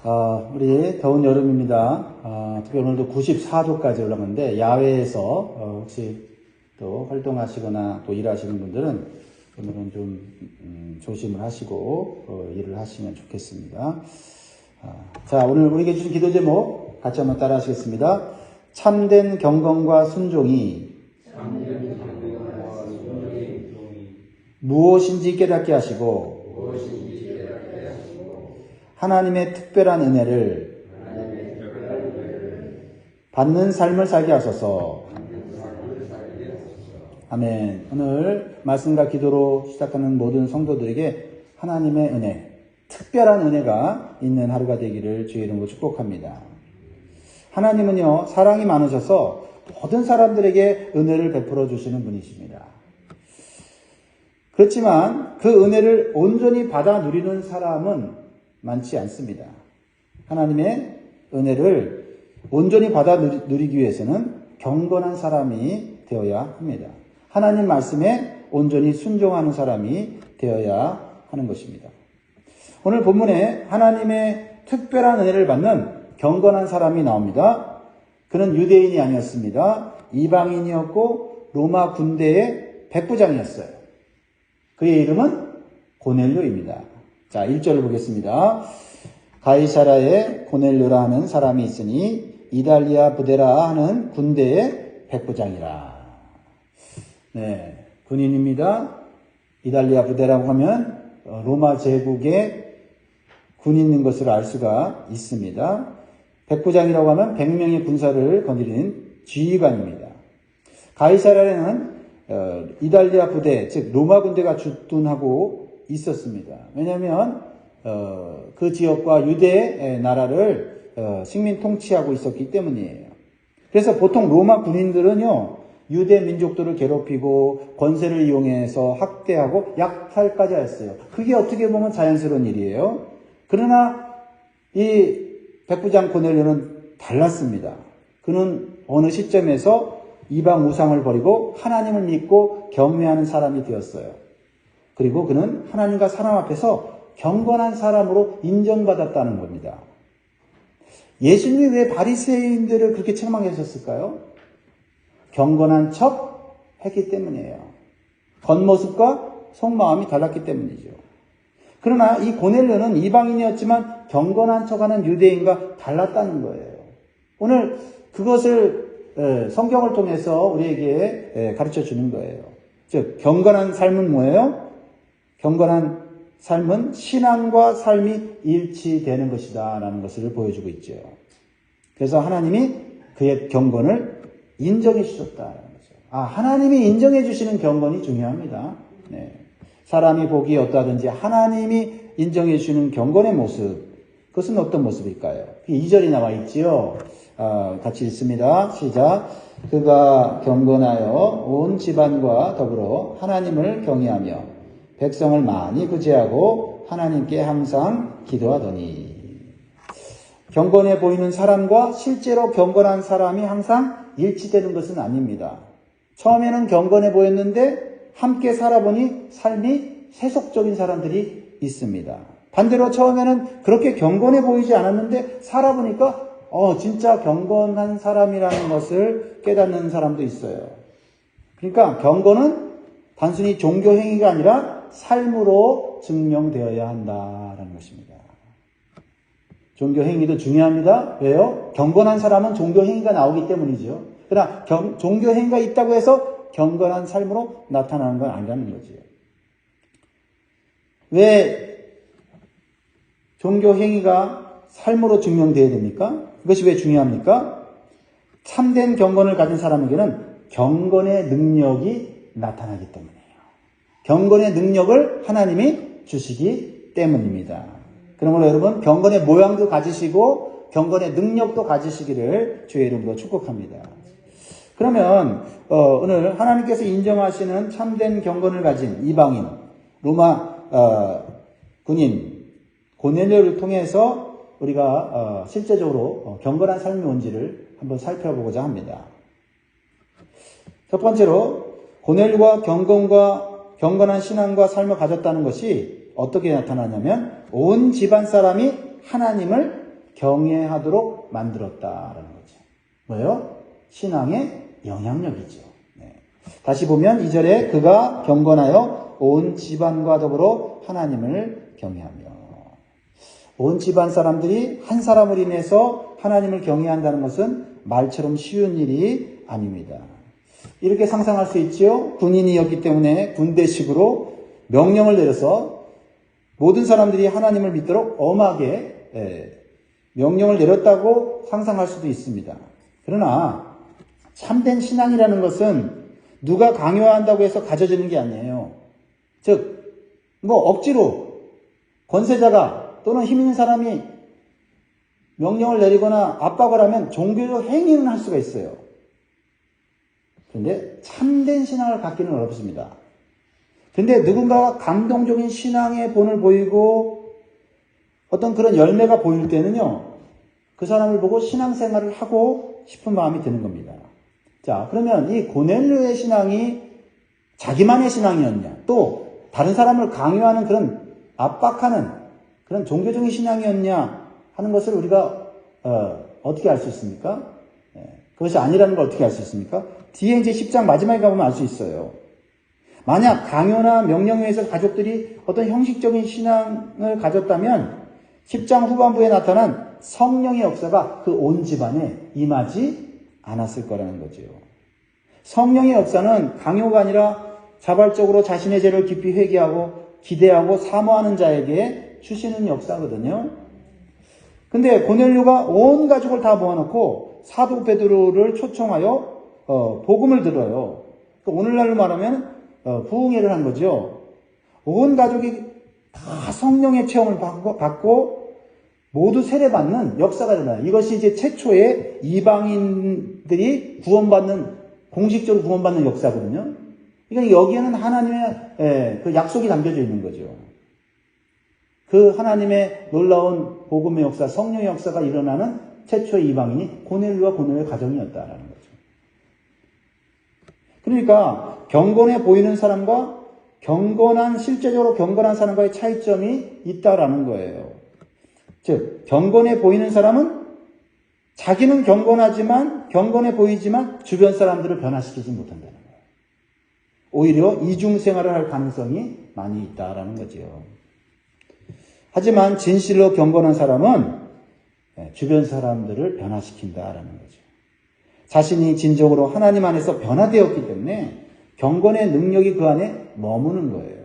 우리 더운 여름입니다. 특히 오늘도 94도까지 올라갔는데, 야외에서, 혹시 또 활동하시거나 또 일하시는 분들은 오늘은 좀, 조심을 하시고, 일을 하시면 좋겠습니다. 자, 오늘 우리에게 주신 기도 제목 같이 한번 따라 하시겠습니다. 참된 경건과 순종이 무엇인지 깨닫게 하시고, 하나님의 특별한 은혜를 받는 삶을 살게 하소서. 아멘. 오늘 말씀과 기도로 시작하는 모든 성도들에게 하나님의 은혜, 특별한 은혜가 있는 하루가 되기를 주의 이름으로 축복합니다. 하나님은요, 사랑이 많으셔서 모든 사람들에게 은혜를 베풀어 주시는 분이십니다. 그렇지만 그 은혜를 온전히 받아 누리는 사람은 많지 않습니다. 하나님의 은혜를 온전히 받아 누리기 위해서는 경건한 사람이 되어야 합니다. 하나님 말씀에 온전히 순종하는 사람이 되어야 하는 것입니다. 오늘 본문에 하나님의 특별한 은혜를 받는 경건한 사람이 나옵니다. 그는 유대인이 아니었습니다. 이방인이었고 로마 군대의 백부장이었어요. 그의 이름은 고넬료입니다. 자, 1절을 보겠습니다. 가이사라에 고넬료라 하는 사람이 있으니 이달리아 부데라 하는 군대의 백부장이라. 네, 군인입니다. 이달리아 부데라고 하면 로마 제국에 군인인 것을 알 수가 있습니다. 백부장이라고 하면 100명의 군사를 거느리는 지휘관입니다. 가이사라에는 이달리아 부대, 즉 로마 군대가 주둔하고 있었습니다. 왜냐하면 그 지역과 유대 나라를 식민 통치하고 있었기 때문이에요. 그래서 보통 로마 군인들은요, 유대 민족들을 괴롭히고 권세를 이용해서 학대하고 약탈까지 했어요. 그게 어떻게 보면 자연스러운 일이에요. 그러나 이 백부장 고넬료는 달랐습니다. 그는 어느 시점에서 이방 우상을 버리고 하나님을 믿고 경외하는 사람이 되었어요. 그리고 그는 하나님과 사람 앞에서 경건한 사람으로 인정받았다는 겁니다. 예수님이 왜 바리새인들을 그렇게 책망하셨을까요? 경건한 척 했기 때문이에요. 겉모습과 속마음이 달랐기 때문이죠. 그러나 이 고넬료는 이방인이었지만 경건한 척하는 유대인과 달랐다는 거예요. 오늘 그것을 성경을 통해서 우리에게 가르쳐 주는 거예요. 즉, 경건한 삶은 뭐예요? 경건한 삶은 신앙과 삶이 일치되는 것이다 라는 것을 보여주고 있죠. 그래서 하나님이 그의 경건을 인정해 주셨다는 거죠. 하나님이 인정해 주시는 경건이 중요합니다. 네. 사람이 보기에 어떠하든지 하나님이 인정해 주시는 경건의 모습, 그것은 어떤 모습일까요? 2절이 나와 있지요. 같이 읽습니다. 시작. 그가 경건하여 온 집안과 더불어 하나님을 경외하며 백성을 많이 구제하고 하나님께 항상 기도하더니. 경건해 보이는 사람과 실제로 경건한 사람이 항상 일치되는 것은 아닙니다. 처음에는 경건해 보였는데 함께 살아보니 삶이 세속적인 사람들이 있습니다. 반대로 처음에는 그렇게 경건해 보이지 않았는데 살아보니까 진짜 경건한 사람이라는 것을 깨닫는 사람도 있어요. 그러니까 경건은 단순히 종교 행위가 아니라 삶으로 증명되어야 한다라는 것입니다. 종교 행위도 중요합니다. 왜요? 경건한 사람은 종교 행위가 나오기 때문이죠. 그러나 종교 행위가 있다고 해서 경건한 삶으로 나타나는 건 아니라는 거죠. 왜 종교 행위가 삶으로 증명되어야 됩니까? 그것이 왜 중요합니까? 참된 경건을 가진 사람에게는 경건의 능력이 나타나기 때문이에요. 경건의 능력을 하나님이 주시기 때문입니다. 그러므로 여러분, 경건의 모양도 가지시고 경건의 능력도 가지시기를 주의 이름으로 축복합니다. 그러면 오늘 하나님께서 인정하시는 참된 경건을 가진 이방인 로마 군인 고넬료를 통해서 우리가 실제적으로 경건한 삶이 뭔지를 한번 살펴보고자 합니다. 첫 번째로 고넬료가 경건한 신앙과 삶을 가졌다는 것이 어떻게 나타나냐면 온 집안 사람이 하나님을 경외하도록 만들었다라는 거죠. 뭐예요? 신앙의 영향력이죠. 네. 다시 보면 2절에 그가 경건하여 온 집안과 더불어 하나님을 경외하며. 온 집안 사람들이 한 사람을 인해서 하나님을 경외한다는 것은 말처럼 쉬운 일이 아닙니다. 이렇게 상상할 수 있지요. 군인이었기 때문에 군대식으로 명령을 내려서 모든 사람들이 하나님을 믿도록 엄하게 명령을 내렸다고 상상할 수도 있습니다. 그러나 참된 신앙이라는 것은 누가 강요한다고 해서 가져지는 게 아니에요. 즉, 억지로 권세자가 또는 힘 있는 사람이 명령을 내리거나 압박을 하면 종교적 행위는 할 수가 있어요. 그런데 참된 신앙을 갖기는 어렵습니다. 그런데 누군가가 감동적인 신앙의 본을 보이고 어떤 그런 열매가 보일 때는요, 그 사람을 보고 신앙생활을 하고 싶은 마음이 드는 겁니다. 자, 그러면 이 고넬료의 신앙이 자기만의 신앙이었냐, 또 다른 사람을 강요하는 그런 압박하는 그런 종교적인 신앙이었냐 하는 것을 우리가 어떻게 알 수 있습니까? 그것이 아니라는 걸 어떻게 알 수 있습니까? 뒤에 이제 10장 마지막에 가보면 알 수 있어요. 만약 강요나 명령에 의해서 가족들이 어떤 형식적인 신앙을 가졌다면 10장 후반부에 나타난 성령의 역사가 그 온 집안에 임하지 않았을 거라는 거죠. 성령의 역사는 강요가 아니라 자발적으로 자신의 죄를 깊이 회개하고 기대하고 사모하는 자에게 주시는 역사거든요. 근데 고넬료가 온 가족을 다 모아놓고 사도 베드로를 초청하여 복음을 들어요. 오늘날로 말하면 부흥회를 한 거죠. 온 가족이 다 성령의 체험을 받고 모두 세례받는 역사가 일어나요. 이것이 이제 최초의 이방인들이 공식적으로 구원받는 역사거든요. 그러니까 여기에는 하나님의 그 약속이 담겨져 있는 거죠. 그 하나님의 놀라운 복음의 역사, 성령의 역사가 일어나는 최초의 이방인이 고넬료와 고넬료의 가정이었다라는 거죠. 그러니까 경건해 보이는 사람과 실제적으로 경건한 사람과의 차이점이 있다라는 거예요. 즉, 경건해 보이는 사람은 자기는 경건해 보이지만 주변 사람들을 변화시키지 못한다는 거예요. 오히려 이중 생활을 할 가능성이 많이 있다라는 거죠. 하지만 진실로 경건한 사람은 주변 사람들을 변화시킨다라는 거죠. 자신이 진정으로 하나님 안에서 변화되었기 때문에 경건의 능력이 그 안에 머무는 거예요.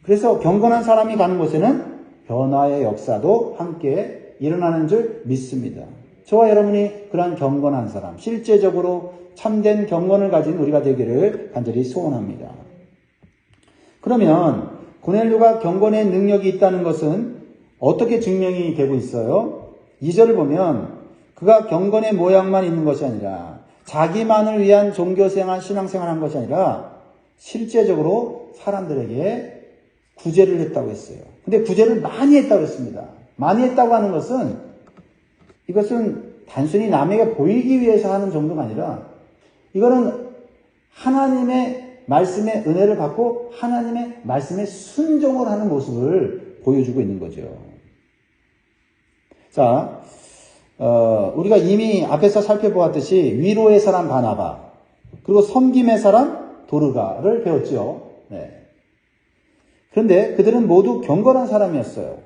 그래서 경건한 사람이 가는 곳에는 변화의 역사도 함께 일어나는 줄 믿습니다. 저와 여러분이 그러한 경건한 사람, 실제적으로 참된 경건을 가진 우리가 되기를 간절히 소원합니다. 그러면 고넬료가 경건의 능력이 있다는 것은 어떻게 증명이 되고 있어요? 2절을 보면 그가 경건의 모양만 있는 것이 아니라 자기만을 위한 종교생활, 신앙생활을 한 것이 아니라 실제적으로 사람들에게 구제를 했다고 했어요. 근데 구제를 많이 했다고 했습니다. 많이 했다고 하는 것은 이것은 단순히 남에게 보이기 위해서 하는 정도가 아니라 이거는 하나님의 말씀의 은혜를 받고 하나님의 말씀에 순종을 하는 모습을 보여주고 있는 거죠. 자, 우리가 이미 앞에서 살펴보았듯이 위로의 사람 바나바, 그리고 섬김의 사람 도르가를 배웠죠. 네. 그런데 그들은 모두 경건한 사람이었어요.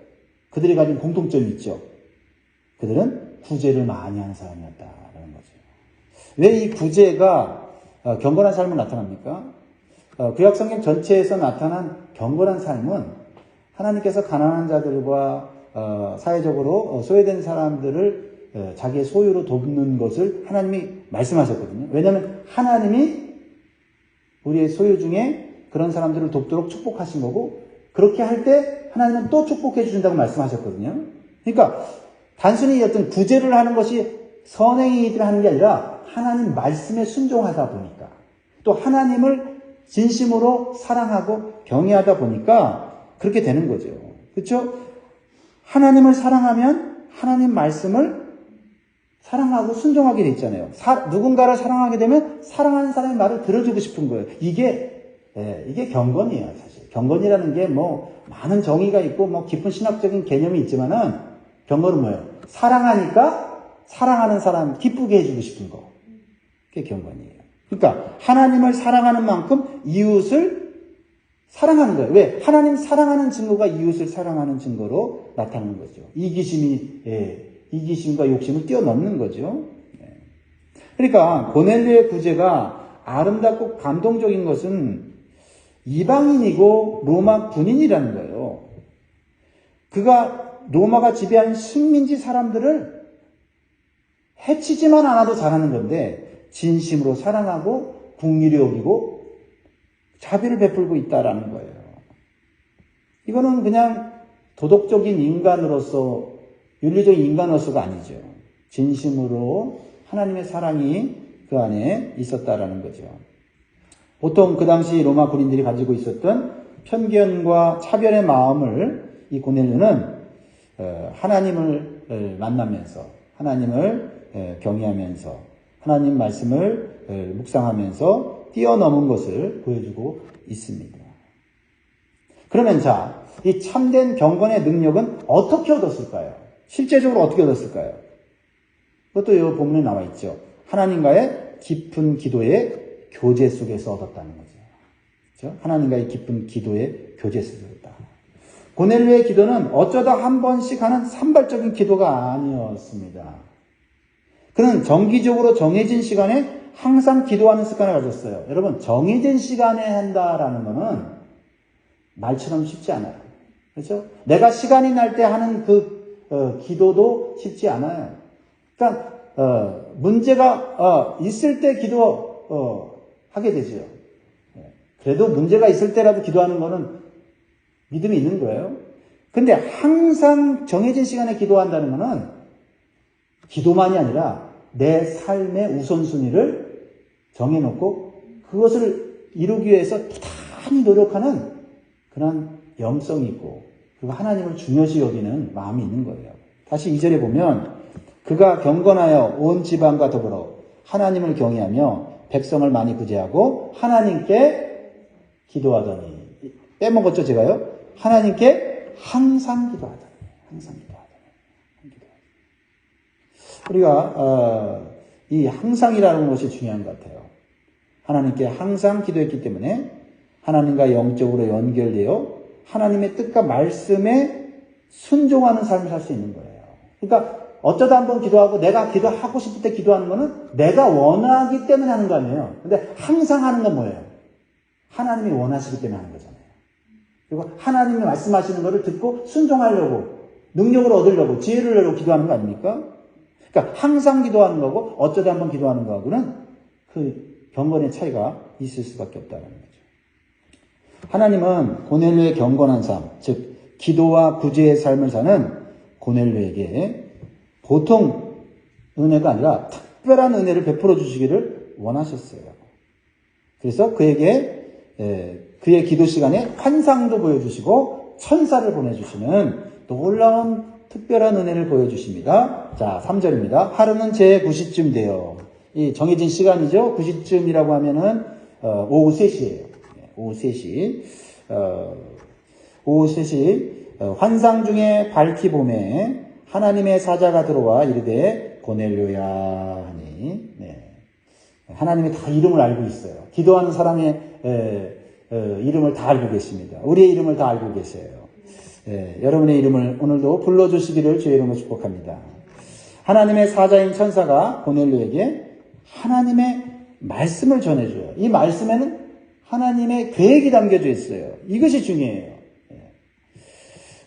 그들이 가진 공통점이 있죠. 그들은 구제를 많이 하는 사람이었다라는 거죠. 왜 이 구제가 경건한 삶을 나타납니까? 구약 성경 전체에서 나타난 경건한 삶은 하나님께서 가난한 자들과 사회적으로 소외된 사람들을 자기의 소유로 돕는 것을 하나님이 말씀하셨거든요. 왜냐하면 하나님이 우리의 소유 중에 그런 사람들을 돕도록 축복하신 거고, 그렇게 할 때 하나님은 또 축복해 주신다고 말씀하셨거든요. 그러니까 단순히 어떤 구제를 하는 것이 선행이들 하는 게 아니라 하나님 말씀에 순종하다 보니까, 또 하나님을 진심으로 사랑하고 경외하다 보니까 그렇게 되는 거죠. 그렇죠? 하나님을 사랑하면 하나님 말씀을 사랑하고 순종하게 돼 있잖아요. 누군가를 사랑하게 되면 사랑하는 사람의 말을 들어주고 싶은 거예요. 이게 경건이에요, 사실. 경건이라는 게 많은 정의가 있고 깊은 신학적인 개념이 있지만은 경건은 뭐예요? 사랑하니까 사랑하는 사람 기쁘게 해주고 싶은 거. 그게 경건이에요. 그러니까 하나님을 사랑하는 만큼 이웃을 사랑하는 거예요. 왜? 하나님 사랑하는 증거가 이웃을 사랑하는 증거로 나타나는 거죠. 이기심과 욕심을 뛰어넘는 거죠. 그러니까 고넬료의 구제가 아름답고 감동적인 것은 이방인이고 로마 군인이라는 거예요. 그가 로마가 지배한 식민지 사람들을 해치지만 않아도 잘하는 건데 진심으로 사랑하고 국리를 여기고 자비를 베풀고 있다라는 거예요. 이거는 그냥 도덕적인 인간으로서 윤리적인 인간으로서가 아니죠. 진심으로 하나님의 사랑이 그 안에 있었다라는 거죠. 보통 그 당시 로마 군인들이 가지고 있었던 편견과 차별의 마음을 이 고넬료는 하나님을 만나면서 하나님을 경외하면서 하나님 말씀을 묵상하면서 뛰어넘은 것을 보여주고 있습니다. 그러면 자, 이 참된 경건의 능력은 어떻게 얻었을까요? 실제적으로 어떻게 얻었을까요? 그것도 이 본문에 나와 있죠. 하나님과의 깊은 기도의 교제 속에서 얻었다는 거죠. 그렇죠? 하나님과의 깊은 기도의 교제 속에서 얻었다. 고넬료의 기도는 어쩌다 한 번씩 하는 산발적인 기도가 아니었습니다. 그는 정기적으로 정해진 시간에 항상 기도하는 습관을 가졌어요. 여러분, 정해진 시간에 한다라는 거는 말처럼 쉽지 않아요. 그렇죠? 내가 시간이 날 때 하는 기도도 쉽지 않아요. 그러니까 문제가 있을 때 하게 되죠. 그래도 문제가 있을 때라도 기도하는 거는 믿음이 있는 거예요. 근데 항상 정해진 시간에 기도한다는 거는 기도만이 아니라 내 삶의 우선순위를 정해놓고 그것을 이루기 위해서 부단히 노력하는 그런 영성이 있고 그리고 하나님을 중요시 여기는 마음이 있는 거예요. 다시 2절에 보면 그가 경건하여 온 지방과 더불어 하나님을 경외하며 백성을 많이 구제하고 하나님께 기도하더니 빼먹었죠 제가요? 하나님께 항상 기도하더니 항상 기도하더니 우리가 이 항상이라는 것이 중요한 것 같아요. 하나님께 항상 기도했기 때문에 하나님과 영적으로 연결되어 하나님의 뜻과 말씀에 순종하는 삶을 살 수 있는 거예요. 그러니까 어쩌다 한번 기도하고 내가 기도하고 싶을 때 기도하는 거는 내가 원하기 때문에 하는 거 아니에요. 근데 항상 하는 건 뭐예요? 하나님이 원하시기 때문에 하는 거잖아요. 그리고 하나님이 말씀하시는 거를 듣고 순종하려고 능력을 얻으려고 지혜를 내려고 기도하는 거 아닙니까? 그러니까 항상 기도하는 거고 어쩌다 한번 기도하는 거하고는 그 경건의 차이가 있을 수밖에 없다는 거죠. 하나님은 고넬료의 경건한 삶, 즉 기도와 구제의 삶을 사는 고넬료에게 보통 은혜가 아니라 특별한 은혜를 베풀어 주시기를 원하셨어요. 그래서 그에게 그의 기도 시간에 환상도 보여주시고 천사를 보내주시는 놀라운 특별한 은혜를 보여주십니다. 자, 3절입니다. 하루는 제 9시쯤 돼요. 이 정해진 시간이죠. 9시쯤이라고 하면은 오후 3시예요. 오후 3시. 오후 3시 환상 중에 밝히 봄에 하나님의 사자가 들어와 이르되 고넬료야 하니 하나님이 다 이름을 알고 있어요. 기도하는 사람의 이름을 다 알고 계십니다. 우리의 이름을 다 알고 계세요. 여러분의 이름을 오늘도 불러주시기를 주의 이름으로 축복합니다. 하나님의 사자인 천사가 고넬료에게 하나님의 말씀을 전해줘요. 이 말씀에는 하나님의 계획이 담겨져 있어요. 이것이 중요해요.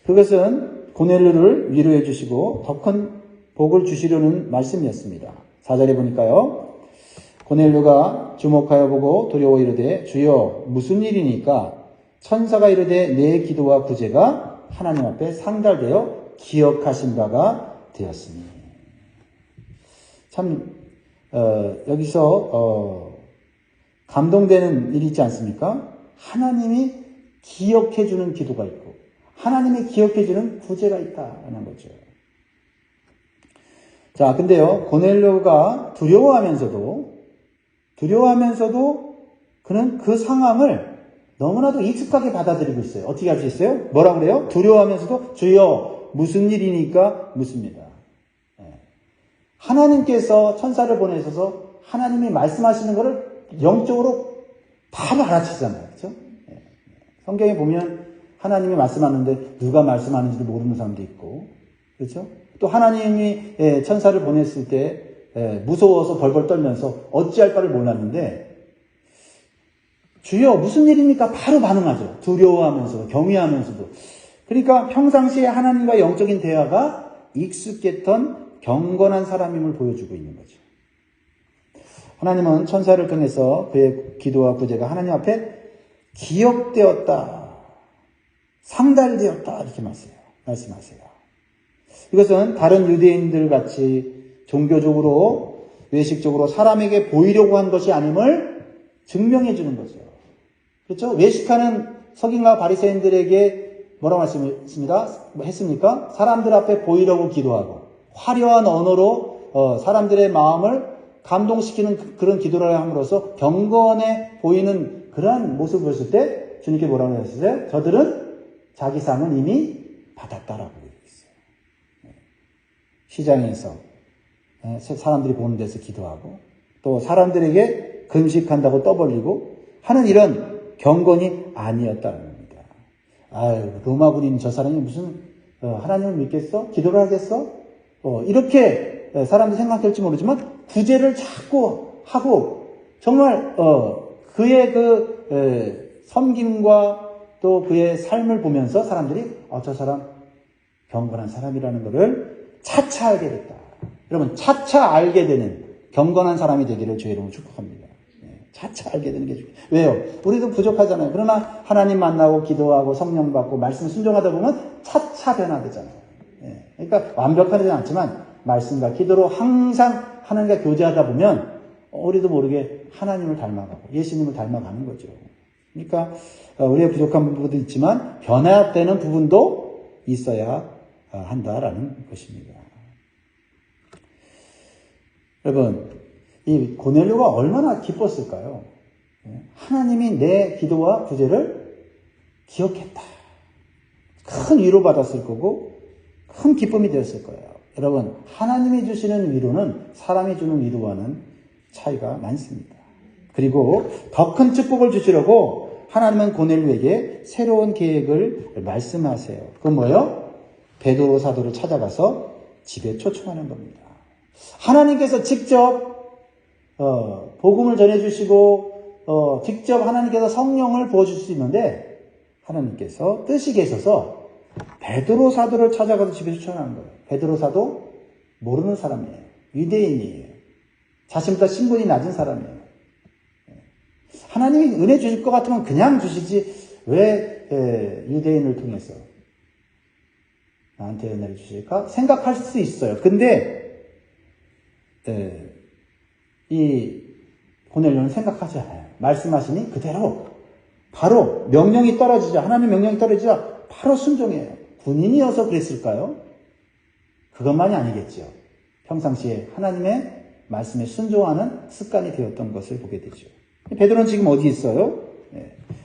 그것은 고넬료를 위로해 주시고 더 큰 복을 주시려는 말씀이었습니다. 4절에 보니까요. 고넬료가 주목하여 보고 두려워 이르되 주여 무슨 일이니까 천사가 이르되 내 기도와 구제가 하나님 앞에 상달되어 기억하신 바가 되었으니. 참 여기서 감동되는 일이 있지 않습니까? 하나님이 기억해 주는 기도가 있고 하나님이 기억해 주는 구제가 있다는 거죠. 자, 근데요. 고넬료가 두려워하면서도 그는 그 상황을 너무나도 익숙하게 받아들이고 있어요. 어떻게 할 수 있어요? 뭐라 그래요? 두려워하면서도 주여 무슨 일이니까 묻습니다. 하나님께서 천사를 보내셔서 하나님이 말씀하시는 것을 영적으로 바로 알아채잖아요. 그렇죠? 성경에 보면 하나님이 말씀하는데 누가 말씀하는지도 모르는 사람도 있고, 그렇죠? 또 하나님이 천사를 보냈을 때 무서워서 벌벌 떨면서 어찌할 바를 몰랐는데, 주여 무슨 일입니까? 바로 반응하죠. 두려워하면서도 경외하면서도. 그러니까 평상시에 하나님과 영적인 대화가 익숙했던 경건한 사람임을 보여주고 있는 거죠. 하나님은 천사를 통해서 그의 기도와 구제가 하나님 앞에 기억되었다, 상달되었다 이렇게 말씀하세요. 이것은 다른 유대인들 같이 종교적으로 외식적으로 사람에게 보이려고 한 것이 아님을 증명해 주는 거죠. 그렇죠? 외식하는 서기관과 바리새인들에게 뭐라고 했습니까? 사람들 앞에 보이려고 기도하고 화려한 언어로 사람들의 마음을 감동시키는 그런 기도를 함으로써 경건해 보이는 그러한 모습을 보였을 때 주님께 뭐라고 하셨어요? 저들은 자기 상은 이미 받았다라고 얘기했어요. 시장에서 사람들이 보는 데서 기도하고 또 사람들에게 금식한다고 떠벌리고 하는 이런 경건이 아니었다는 겁니다. 아유, 로마 군인 저 사람이 무슨 하나님을 믿겠어? 기도를 하겠어? 이렇게 사람들이 생각할지 모르지만 구제를 자꾸 하고 정말 그의 그 섬김과 또 그의 삶을 보면서 사람들이 저 사람 경건한 사람이라는 것을 차차 알게 됐다. 여러분, 차차 알게 되는 경건한 사람이 되기를 주의 이름으로 축복합니다. 차차 알게 되는 게 중요해요. 왜요? 우리도 부족하잖아요. 그러나 하나님 만나고 기도하고 성령 받고 말씀 순종하다 보면 차차 변화되잖아요. 그러니까 완벽하지는 않지만 말씀과 기도로 항상 하나님과 교제하다 보면 우리도 모르게 하나님을 닮아가고 예수님을 닮아가는 거죠. 그러니까 우리의 부족한 부분도 있지만 변화되는 부분도 있어야 한다라는 것입니다. 여러분, 이 고넬료가 얼마나 기뻤을까요? 하나님이 내 기도와 구제를 기억했다. 큰 위로받았을 거고 큰 기쁨이 되었을 거예요. 여러분, 하나님이 주시는 위로는 사람이 주는 위로와는 차이가 많습니다. 그리고 더 큰 축복을 주시려고 하나님은 고넬료에게 새로운 계획을 말씀하세요. 그건 뭐예요? 베드로 사도를 찾아가서 집에 초청하는 겁니다. 하나님께서 직접 복음을 전해주시고 직접 하나님께서 성령을 부어주실 수 있는데 하나님께서 뜻이 계셔서 베드로 사도를 찾아가서 집에 초청하는 거예요. 베드로 사도 모르는 사람이에요. 유대인이에요. 자신보다 신분이 낮은 사람이에요. 하나님이 은혜 주실 것 같으면 그냥 주시지 왜 유대인을 통해서 나한테 은혜를 주실까? 생각할 수 있어요. 근데 이 고넬료는 생각하지 않아요. 말씀하시니 그대로 바로 명령이 떨어지자, 하나님 명령이 떨어지자 바로 순종해요. 군인이어서 그랬을까요? 그것만이 아니겠죠. 평상시에 하나님의 말씀에 순종하는 습관이 되었던 것을 보게 되죠. 베드로는 지금 어디 있어요?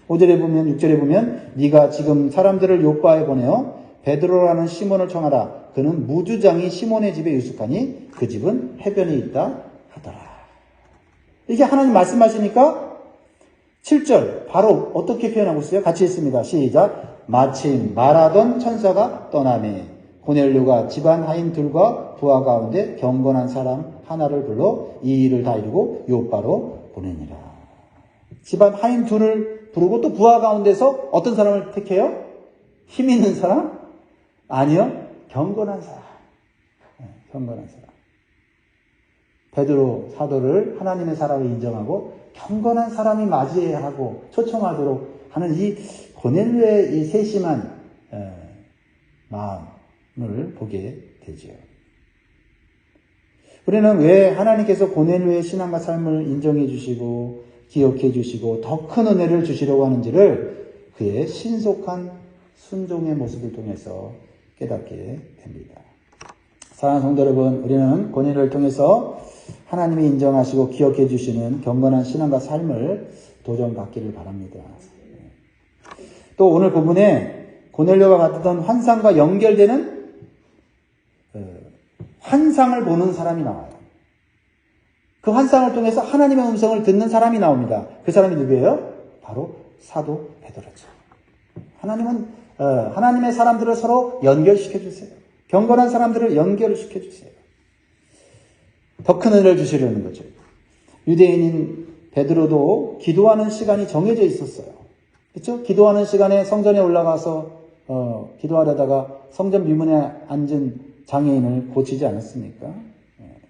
5절에 보면 6절에 보면 네가 지금 사람들을 요바에 보내어 베드로라는 시몬을 청하라. 그는 무주장이 시몬의 집에 유숙하니 그 집은 해변에 있다 하더라. 이게 하나님 말씀하시니까 7절 바로 어떻게 표현하고 있어요? 같이 읽습니다. 시작. 마침 말하던 천사가 떠나매 고넬료가 집안 하인 둘과 부하 가운데 경건한 사람 하나를 불러 이 일을 다 이루고 요바로 보내니라. 집안 하인 둘을 부르고 또 부하 가운데서 어떤 사람을 택해요? 힘 있는 사람? 아니요. 경건한 사람. 경건한 사람. 베드로 사도를 하나님의 사람을 인정하고 경건한 사람이 맞이하고 초청하도록 하는 이 고넬료의 이 세심한 마음을 보게 되죠. 우리는 왜 하나님께서 고넬료의 신앙과 삶을 인정해 주시고 기억해 주시고 더 큰 은혜를 주시려고 하는지를 그의 신속한 순종의 모습을 통해서 깨닫게 됩니다. 사랑하는 성도 여러분, 우리는 고넬료를 통해서 하나님이 인정하시고 기억해 주시는 경건한 신앙과 삶을 도전받기를 바랍니다. 또 오늘 본문에 고넬료가 갔던 환상과 연결되는 환상을 보는 사람이 나와요. 그 환상을 통해서 하나님의 음성을 듣는 사람이 나옵니다. 그 사람이 누구예요? 바로 사도 베드로죠. 하나님은 하나님의 사람들을 서로 연결시켜 주세요. 경건한 사람들을 연결시켜 주세요. 더 큰 은혜를 주시려는 거죠. 유대인인 베드로도 기도하는 시간이 정해져 있었어요. 그렇죠? 기도하는 시간에 성전에 올라가서 기도하려다가 성전 미문에 앉은 장애인을 고치지 않았습니까?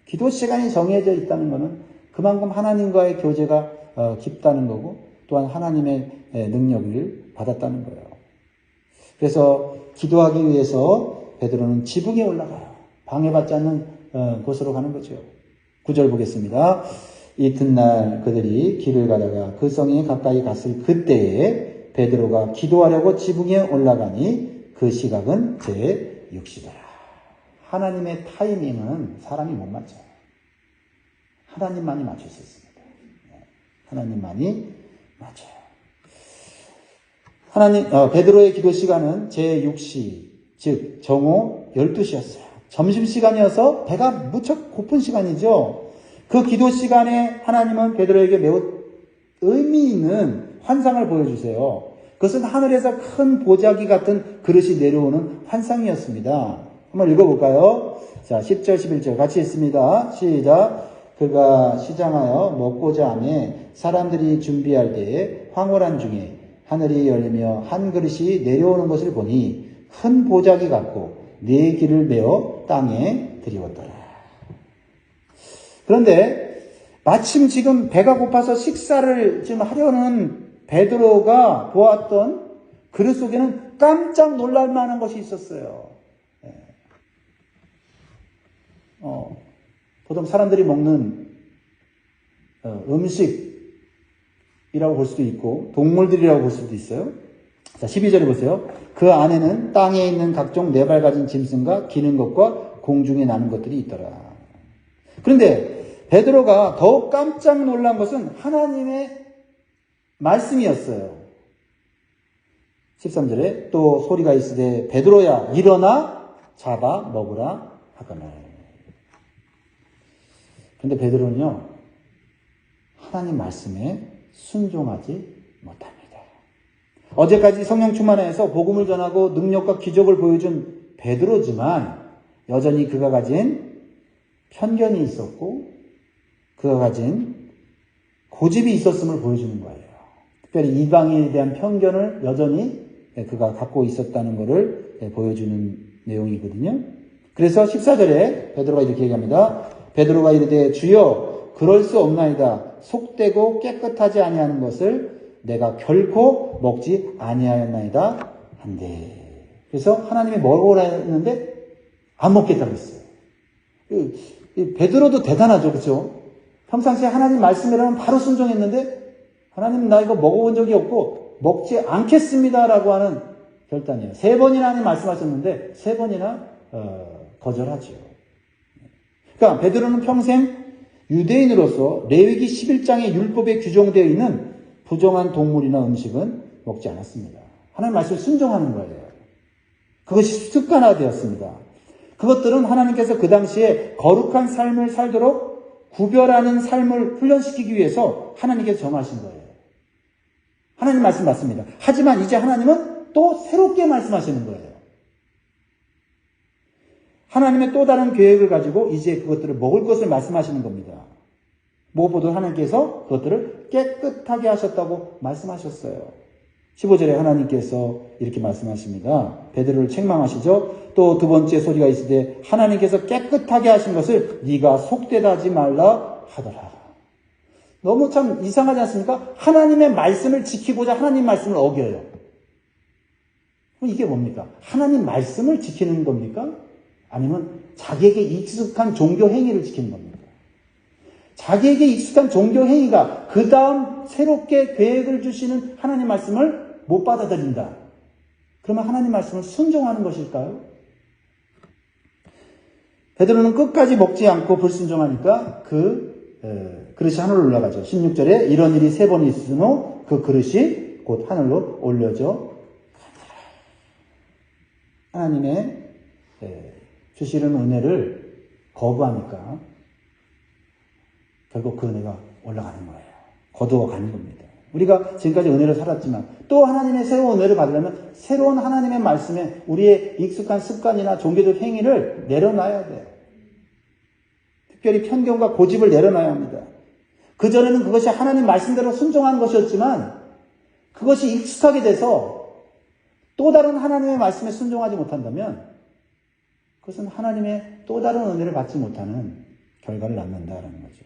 기도 시간이 정해져 있다는 것은 그만큼 하나님과의 교제가 깊다는 거고 또한 하나님의 능력을 받았다는 거예요. 그래서 기도하기 위해서 베드로는 지붕에 올라가요. 방해받지 않는 곳으로 가는 거죠. 9절 보겠습니다. 이튿날 그들이 길을 가다가 그 성에 가까이 갔을 그때에 베드로가 기도하려고 지붕에 올라가니 그 시각은 제6시더라. 하나님의 타이밍은 사람이 못 맞춰요. 하나님만이 맞출 수 있습니다. 하나님만이 맞춰요. 베드로의 기도 시간은 제6시, 즉 정오 12시였어요. 점심시간이어서 배가 무척 고픈 시간이죠. 그 기도 시간에 하나님은 베드로에게 매우 의미 있는 환상을 보여주세요. 그것은 하늘에서 큰 보자기 같은 그릇이 내려오는 환상이었습니다. 한번 읽어볼까요? 자, 10절, 11절 같이 읽습니다. 시작. 그가 시장하여 먹고자 하며 사람들이 준비할 때에 황홀한 중에 하늘이 열리며 한 그릇이 내려오는 것을 보니 큰 보자기 같고 네 길을 메어 땅에 들이웠더라. 그런데 마침 지금 배가 고파서 식사를 지금 하려는 베드로가 보았던 그릇 속에는 깜짝 놀랄 만한 것이 있었어요. 보통 사람들이 먹는 음식이라고 볼 수도 있고 동물들이라고 볼 수도 있어요. 자, 12절에 보세요. 그 안에는 땅에 있는 각종 네 발 가진 짐승과 기는 것과 공중에 나는 것들이 있더라. 그런데 베드로가 더욱 깜짝 놀란 것은 하나님의 말씀이었어요. 13절에 또 소리가 있으되 베드로야 일어나 잡아 먹으라 하거늘. 그런데 베드로는요 하나님 말씀에 순종하지 못합니다. 어제까지 성령 충만해서 복음을 전하고 능력과 기적을 보여준 베드로지만 여전히 그가 가진 편견이 있었고 그가 가진 고집이 있었음을 보여주는 거예요. 특별히 이방인에 대한 편견을 여전히 그가 갖고 있었다는 것을 보여주는 내용이거든요. 그래서 14절에 베드로가 이렇게 얘기합니다. 베드로가 이르되 주여 그럴 수 없나이다. 속되고 깨끗하지 아니하는 것을 내가 결코 먹지 아니하였나이다 한데. 그래서 하나님이 먹으라 했는데 안 먹겠다고 했어요. 베드로도 대단하죠. 그렇죠? 평상시에 하나님 말씀이라면 바로 순종했는데 하나님 나 이거 먹어본 적이 없고 먹지 않겠습니다라고 하는 결단이에요. 3번이나 하나님 말씀하셨는데 3번이나 거절하죠. 그러니까 베드로는 평생 유대인으로서 레위기 11장의 율법에 규정되어 있는 부정한 동물이나 음식은 먹지 않았습니다. 하나님 말씀을 순종하는 거예요. 그것이 습관화되었습니다. 그것들은 하나님께서 그 당시에 거룩한 삶을 살도록 구별하는 삶을 훈련시키기 위해서 하나님께서 정하신 거예요. 하나님 말씀 맞습니다. 하지만 이제 하나님은 또 새롭게 말씀하시는 거예요. 하나님의 또 다른 계획을 가지고 이제 그것들을 먹을 것을 말씀하시는 겁니다. 무엇보다 하나님께서 그것들을 깨끗하게 하셨다고 말씀하셨어요. 15절에 하나님께서 이렇게 말씀하십니다. 베드로를 책망하시죠. 또 두 번째 소리가 있으되 하나님께서 깨끗하게 하신 것을 네가 속되다 하지 말라 하더라. 너무 참 이상하지 않습니까? 하나님의 말씀을 지키고자 하나님 말씀을 어겨요. 이게 뭡니까? 하나님 말씀을 지키는 겁니까? 아니면 자기에게 익숙한 종교 행위를 지키는 겁니까? 자기에게 익숙한 종교 행위가 그 다음 새롭게 계획을 주시는 하나님 말씀을 못 받아들인다. 그러면 하나님 말씀을 순종하는 것일까요? 베드로는 끝까지 먹지 않고 불순종하니까 그릇이 하늘로 올라가죠. 16절에 이런 일이 3번 있은 후 그 그릇이 곧 하늘로 올려져 하나님의 주시는 은혜를 거부하니까 결국 그 은혜가 올라가는 거예요. 거두어 가는 겁니다. 우리가 지금까지 은혜를 살았지만 또 하나님의 새로운 은혜를 받으려면 새로운 하나님의 말씀에 우리의 익숙한 습관이나 종교적 행위를 내려놔야 돼요. 특별히 편견과 고집을 내려놔야 합니다. 그전에는 그것이 하나님 말씀대로 순종한 것이었지만 그것이 익숙하게 돼서 또 다른 하나님의 말씀에 순종하지 못한다면 그것은 하나님의 또 다른 은혜를 받지 못하는 결과를 낳는다라는 거죠.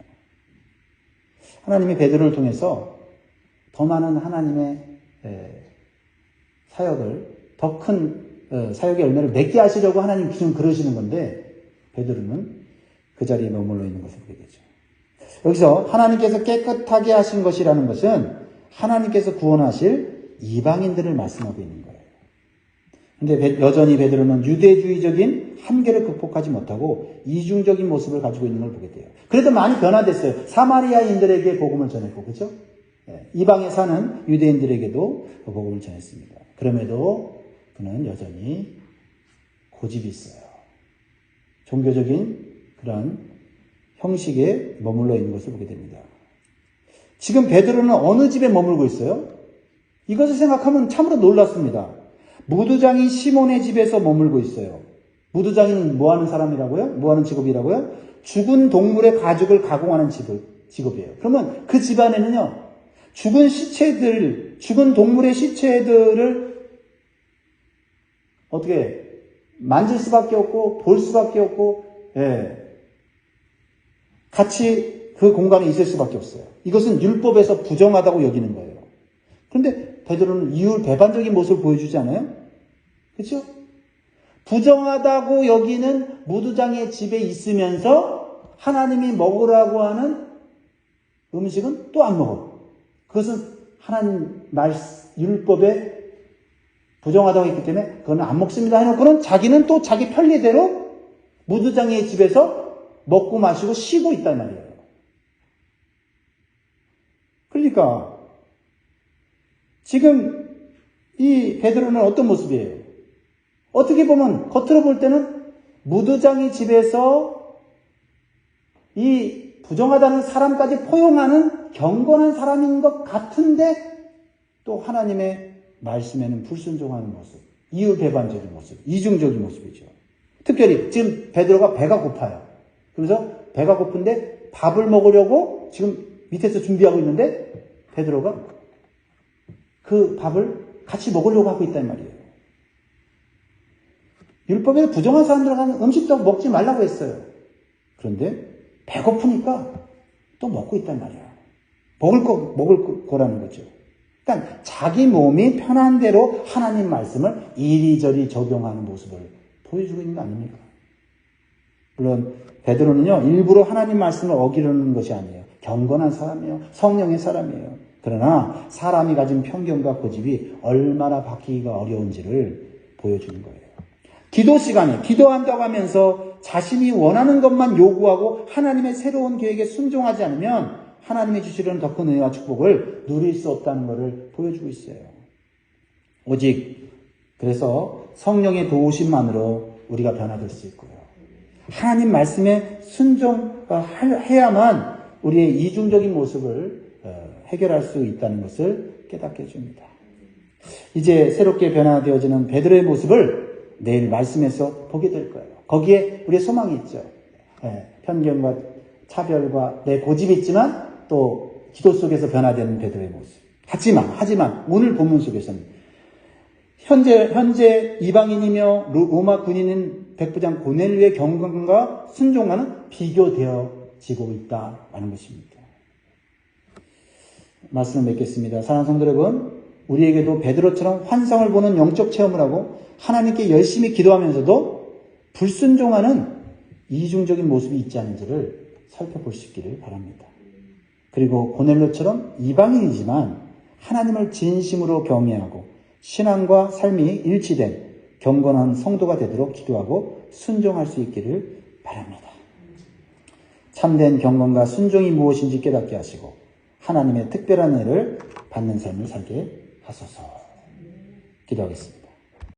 하나님이 베드로를 통해서 더 많은 하나님의 사역을, 더 큰 사역의 열매를 맺게 하시려고 하나님 지금 그러시는 건데 베드로는 그 자리에 머물러 있는 것을 보게 되죠. 여기서 하나님께서 깨끗하게 하신 것이라는 것은 하나님께서 구원하실 이방인들을 말씀하고 있는 거예요. 근데 여전히 베드로는 유대주의적인 한계를 극복하지 못하고 이중적인 모습을 가지고 있는 걸 보게 돼요. 그래도 많이 변화됐어요. 사마리아인들에게 복음을 전했고, 그렇죠? 이방에 사는 유대인들에게도 그 복음을 전했습니다. 그럼에도 그는 여전히 고집이 있어요. 종교적인 그런 형식에 머물러 있는 것을 보게 됩니다. 지금 베드로는 어느 집에 머물고 있어요? 이것을 생각하면 참으로 놀랍습니다. 무두장인 시몬의 집에서 머물고 있어요. 무두장인은 뭐 하는 사람이라고요? 뭐 하는 직업이라고요? 죽은 동물의 가죽을 가공하는 직업이에요. 그러면 그 집안에는요, 죽은 동물의 시체들을 어떻게 만질 수밖에 없고, 볼 수밖에 없고, 같이 그 공간에 있을 수밖에 없어요. 이것은 율법에서 부정하다고 여기는 거예요. 그런데 베드로는 이율 배반적인 모습을 보여주지 않아요? 그렇죠? 부정하다고 여기는 무두장의 집에 있으면서 하나님이 먹으라고 하는 음식은 또 안 먹어요. 그것은 하나님 율법에 부정하다고 했기 때문에 그건 안 먹습니다 해놓고는 자기는 또 자기 편리대로 무두장의 집에서 먹고 마시고 쉬고 있단 말이에요. 그러니까 지금 이 베드로는 어떤 모습이에요? 어떻게 보면 겉으로 볼 때는 무두장의 집에서 이 부정하다는 사람까지 포용하는 경건한 사람인 것 같은데 또 하나님의 말씀에는 불순종하는 모습, 이율배반적인 모습, 이중적인 모습이죠. 특별히 지금 베드로가 배가 고파요. 그래서 배가 고픈데 밥을 먹으려고 지금 밑에서 준비하고 있는데 베드로가 그 밥을 같이 먹으려고 하고 있단 말이에요. 율법에 부정한 사람들은 음식도 먹지 말라고 했어요. 그런데 배고프니까 또 먹고 있단 말이에요. 먹을 거라는 거죠. 그러니까 자기 몸이 편한 대로 하나님 말씀을 이리저리 적용하는 모습을 보여주고 있는 거 아닙니까? 물론 베드로는요, 일부러 하나님 말씀을 어기려는 것이 아니에요. 경건한 사람이에요. 성령의 사람이에요. 그러나 사람이 가진 편견과 고집이 얼마나 바뀌기가 어려운지를 보여주는 거예요. 기도 시간에 기도한다고 하면서 자신이 원하는 것만 요구하고 하나님의 새로운 계획에 순종하지 않으면 하나님이 주시려는 더 큰 은혜와 축복을 누릴 수 없다는 것을 보여주고 있어요. 오직 그래서 성령의 도우심만으로 우리가 변화될 수 있고요. 하나님 말씀에 순종해야만 우리의 이중적인 모습을 해결할 수 있다는 것을 깨닫게 해줍니다. 이제 새롭게 변화되어지는 베드로의 모습을 내일 말씀에서 보게 될 거예요. 거기에 우리의 소망이 있죠. 편견과 차별과 내 고집이 있지만 또 기도 속에서 변화되는 베드로의 모습. 하지만 오늘 본문 속에서는 현재 이방인이며 로마 군인인 백부장 고넬료의 경건과 순종과는 비교되어지고 있다라는 것입니다. 말씀을 맺겠습니다. 사랑하는 성도 여러분, 우리에게도 베드로처럼 환상을 보는 영적 체험을 하고 하나님께 열심히 기도하면서도 불순종하는 이중적인 모습이 있지 않은지를 살펴볼 수 있기를 바랍니다. 그리고 고넬료처럼 이방인이지만 하나님을 진심으로 경외하고 신앙과 삶이 일치된 경건한 성도가 되도록 기도하고 순종할 수 있기를 바랍니다. 참된 경건과 순종이 무엇인지 깨닫게 하시고 하나님의 특별한 은혜를 받는 삶을 살게 하소서. 기도하겠습니다.